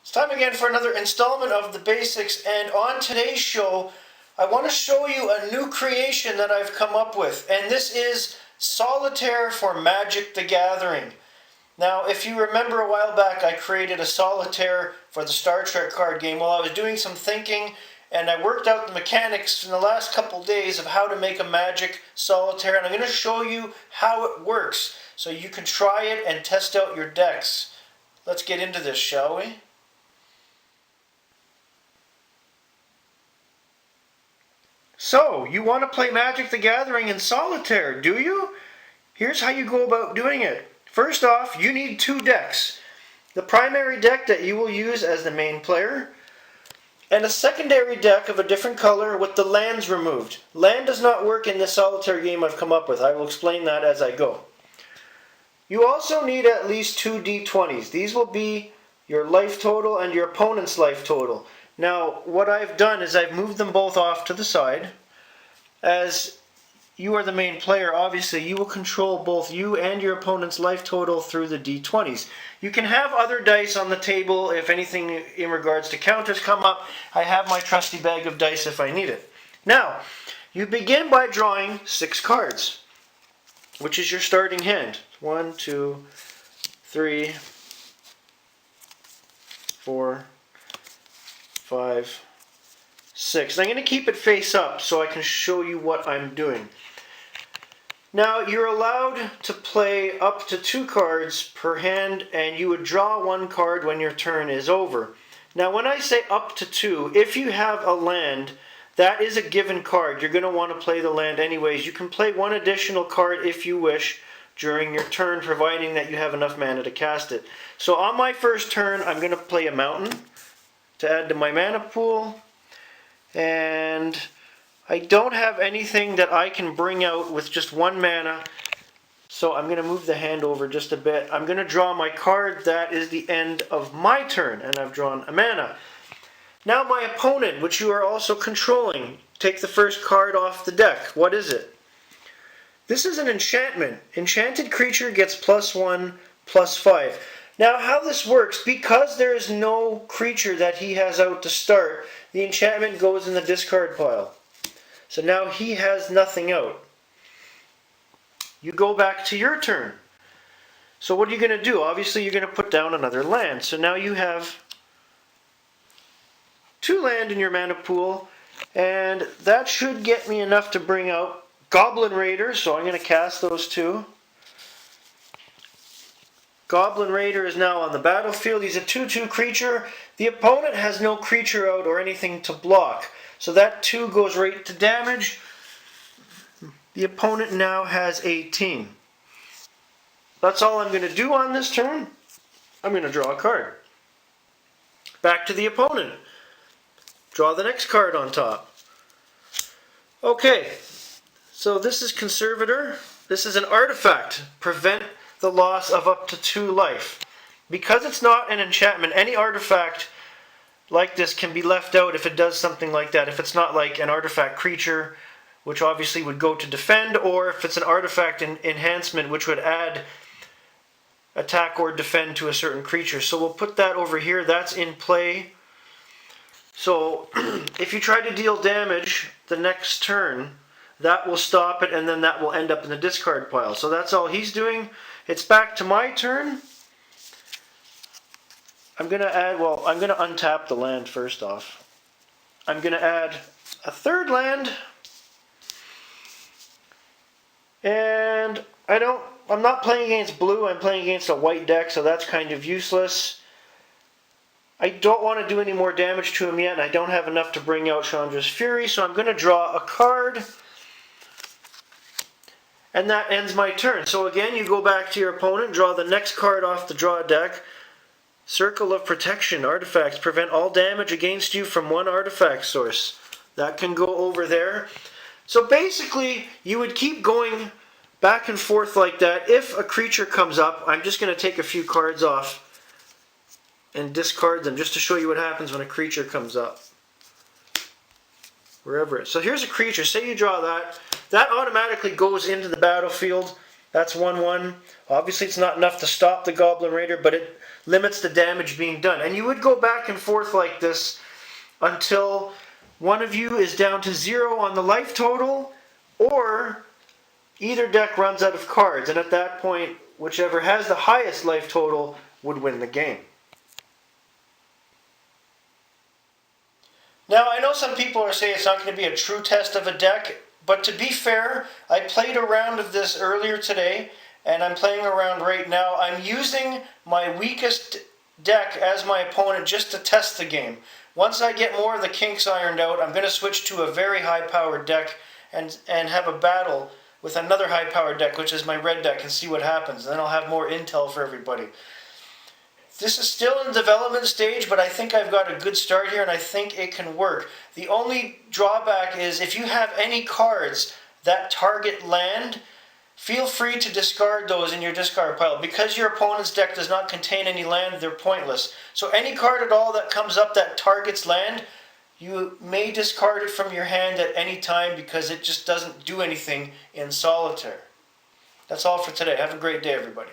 It's time again for another installment of The Basics, and on today's show, I want to show you a new creation that I've come up with, and this is Solitaire for Magic the Gathering. Now, if you remember a while back, I created a Solitaire for the Star Trek card game while I was doing some thinking, and I worked out the mechanics in the last couple days of how to make a Magic Solitaire, and I'm going to show you how it works so you can try it and test out your decks. Let's get into this, shall we? So, you want to play Magic the Gathering in Solitaire, do you? Here's how you go about doing it. First off, you need two decks. The primary deck that you will use as the main player, and a secondary deck of a different color with the lands removed. Land does not work in this Solitaire game I've come up with. I will explain that as I go. You also need at least two D20s. These will be your life total and your opponent's life total. Now, what I've done is I've moved them both off to the side. As you are the main player, obviously you will control both you and your opponent's life total through the D20s. You can have other dice on the table if anything in regards to counters come up. I have my trusty bag of dice if I need it. Now, you begin by drawing 6 cards, which is your starting hand. 1, 2, 3, 4, 5, 6. And I'm going to keep it face up so I can show you what I'm doing. Now, you're allowed to play up to 2 cards per hand, and you would draw 1 card when your turn is over. Now, when I say up to 2, if you have a land, that is a given card. You're going to want to play the land anyways. You can play 1 additional card if you wish during your turn, providing that you have enough mana to cast it. So on my first turn, I'm going to play a mountain to add to my mana pool, and I don't have anything that I can bring out with just 1 mana, so I'm going to move the hand over just a bit. I'm going to draw my card. That is the end of my turn, and I've drawn a mana. Now my opponent, which you are also controlling, take the first card off the deck. What is it? This is an enchantment. Enchanted creature gets +1, +5. Now, how this works, because there is no creature that he has out to start, the enchantment goes in the discard pile. So now he has nothing out. You go back to your turn. So what are you going to do? Obviously, you're going to put down another land. So now you have 2 land in your mana pool, and that should get me enough to bring out Goblin Raider, so I'm going to cast those 2. Goblin Raider is now on the battlefield. He's a 2/2 creature. The opponent has no creature out or anything to block. So that 2 goes right to damage. The opponent now has 18. That's all I'm going to do on this turn. I'm going to draw a card. Back to the opponent. Draw the next card on top. Okay, so this is Conservator. This is an artifact. Prevent the loss of up to 2 life. Because it's not an enchantment, any artifact like this can be left out if it does something like that. If it's not like an artifact creature, which obviously would go to defend, or if it's an artifact enhancement, which would add attack or defend to a certain creature. So we'll put that over here. That's in play. So if you try to deal damage the next turn, that will stop it, and then that will end up in the discard pile. So that's all he's doing. It's back to my turn. I'm going to add, well, I'm going to untap the land first off. I'm going to add a 3rd land. And I'm not playing against blue, I'm playing against a white deck, so that's kind of useless. I don't want to do any more damage to him yet, and I don't have enough to bring out Chandra's Fury, so I'm going to draw a card. And that ends my turn. So again, you go back to your opponent, draw the next card off the draw deck. Circle of Protection. Artifacts prevent all damage against you from 1 artifact source. That can go over there. So basically, you would keep going back and forth like that. If a creature comes up, I'm just going to take a few cards off and discard them just to show you what happens when a creature comes up. Wherever it is. So here's a creature. Say you draw that. That automatically goes into the battlefield. That's 1/1. Obviously it's not enough to stop the Goblin Raider, but it limits the damage being done. And you would go back and forth like this until one of you is down to 0 on the life total, or either deck runs out of cards. And at that point, whichever has the highest life total would win the game. Now, I know some people are saying it's not going to be a true test of a deck, but to be fair, I played a round of this earlier today, and I'm playing a round right now. I'm using my weakest deck as my opponent just to test the game. Once I get more of the kinks ironed out, I'm going to switch to a very high-powered deck and have a battle with another high-powered deck, which is my red deck, and see what happens. And then I'll have more intel for everybody. This is still in the development stage, but I think I've got a good start here, and I think it can work. The only drawback is if you have any cards that target land, feel free to discard those in your discard pile. Because your opponent's deck does not contain any land, they're pointless. So any card at all that comes up that targets land, you may discard it from your hand at any time because it just doesn't do anything in solitaire. That's all for today. Have a great day, everybody.